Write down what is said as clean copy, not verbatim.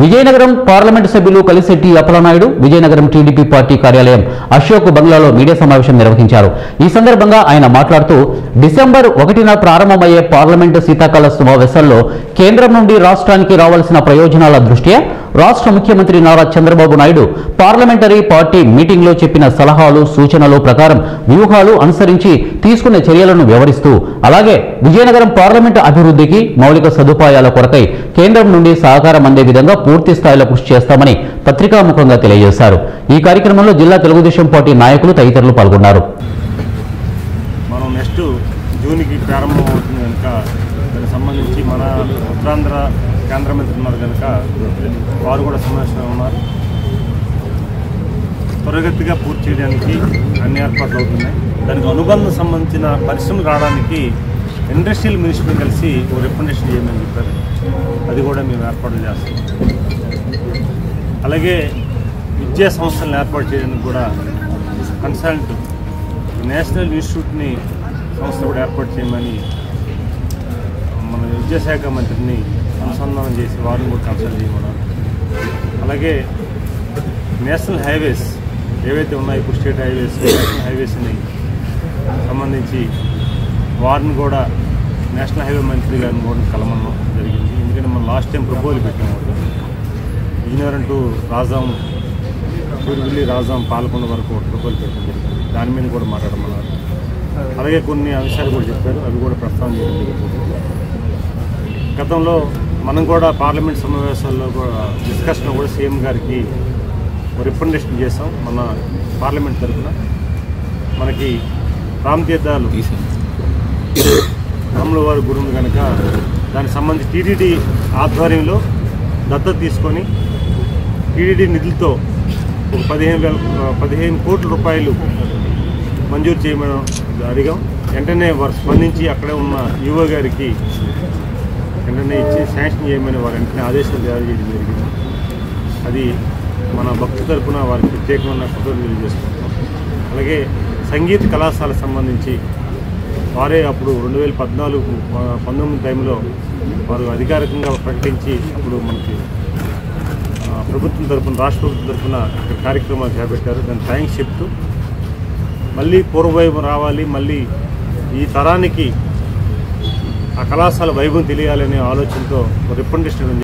Vizianagaram parliament సభ్యులు Kalisetti Appalanaidu Vizianagaram TDP party కార్యాలయం అశోక్ బంగ్లాలో మీడియా సమావేశం నిర్వహించారు. ఈ సందర్భంగా ఆయన మాట్లాడుతూ డిసెంబర్ 1న ప్రారంభమయ్యే పార్లమెంటు శీతాకాల సమావేశాల్లో కేంద్రం నుండి రాష్ట్రానికి రావాల్సిన ప్రయోజనాల దృష్ట్యా రాష్ట్ర ముఖ్యమంత్రి నారా చంద్రబాబు నాయుడు పార్లమెంటరీ పార్టీ మీటింగ్లో చెప్పిన సలహాలు సూచనల ప్రకారం వ్యూహాలు అనుసరించి తీసుకున్న చర్యలను వివరిస్తూ అలాగే విజయనగరం పార్లమెంటు అభివృద్ధికి మౌలిక సదుపాయాల కొరకై కేంద్రం నుండి సహకారం అందే విధంగా పూర్తి స్థాయిలో కృషి చేస్తామని పత్రికాముఖంగా తెలియజేశారు. ఈ కార్యక్రమంలో జిల్లా తెలుగుదేశం పార్టీ నాయకులు తదితరులు పాల్గొన్నారు. మనం నెక్స్ట్ జూన్కి ప్రారంభమవుతుంది కనుక దానికి సంబంధించి మన ఉత్తరాంధ్ర కేంద్ర మంత్రి ఉన్నారు కనుక వారు కూడా సమావేశంగా ఉన్నారు. త్వరగతిగా పూర్తి చేయడానికి అన్ని ఏర్పాట్లు అవుతున్నాయి. దానికి అనుబంధం సంబంధించిన పరిశ్రమలు రావడానికి ఇండస్ట్రియల్ మినిస్టర్ని కలిసి ఒక రికమెండేషన్ చేయమని చెప్పారు. అది కూడా మేము ఏర్పాట్లు చేస్తాం. అలాగే విద్యా సంస్థలను ఏర్పాటు చేయడానికి కూడా కన్సల్ట్ నేషనల్ ఇన్స్టిట్యూట్ని సంస్థ కూడా ఏర్పాటు చేయమని మన విద్యాశాఖ మంత్రిని అనుసంధానం చేసి వారిని కూడా కన్సల్ట్ చేయమన్నారు. అలాగే నేషనల్ హైవేస్ ఏవైతే ఉన్నాయో ఇప్పుడు స్టేట్ హైవేస్ నేషనల్ హైవేస్ని సంబంధించి వారిని కూడా నేషనల్ హైవే మంత్రి గారిని కూడా కలమడం జరిగింది. ఎందుకంటే మనం లాస్ట్ టైం ప్రపోజల్ పెట్టాము. విజయనగరం టు రాజాం సూర్యవెల్లి రాజాం పాలకొండ వరకు ప్రపోజల్ పెట్టడం జరిగింది. దాని మీద కూడా మాట్లాడమన్నారు. అలాగే కొన్ని అంశాలు కూడా చెప్పారు. అవి కూడా ప్రస్తావన చేయడం జరిగింది. గతంలో మనం కూడా పార్లమెంట్ సమావేశాల్లో కూడా డిస్కషన్ కూడా సీఎం గారికి రికమెండేషన్ చేసాం. మన పార్లమెంట్ తరఫున మనకి రామతీర్థాలు రాముల వారి గురి ఉంది కనుక దానికి సంబంధించి టీటీడీ ఆధ్వర్యంలో దత్తత తీసుకొని టీటీడీ నిధులతో ఒక 15 కోట్ల రూపాయలు మంజూరు చేయమని అడిగాం. వెంటనే వారు స్పందించి అక్కడే ఉన్న యువ గారికి వెంటనే ఇచ్చి శాంక్షన్ చేయమని వారు వెంటనే ఆదేశాలు జారీ చేయడం జరిగింది. అది మన భక్తు తరఫున వారికి ప్రత్యేకమైన కృతజ్ఞతలు తెలియజేసుకుంటాం. అలాగే సంగీత కళాశాలకు సంబంధించి వారే అప్పుడు 2014-19 టైంలో వారు అధికారికంగా ప్రకటించి అప్పుడు మనకి ప్రభుత్వం తరఫున రాష్ట్ర ప్రభుత్వం తరఫున కార్యక్రమాలు చేపట్టారు. దాన్ని థ్యాంక్స్ చెప్తూ మళ్ళీ పూర్వవైభవం రావాలి, మళ్ళీ ఈ తరానికి ఆ కళాశాల వైభవం తెలియాలనే ఆలోచనతో రికమెండేషన్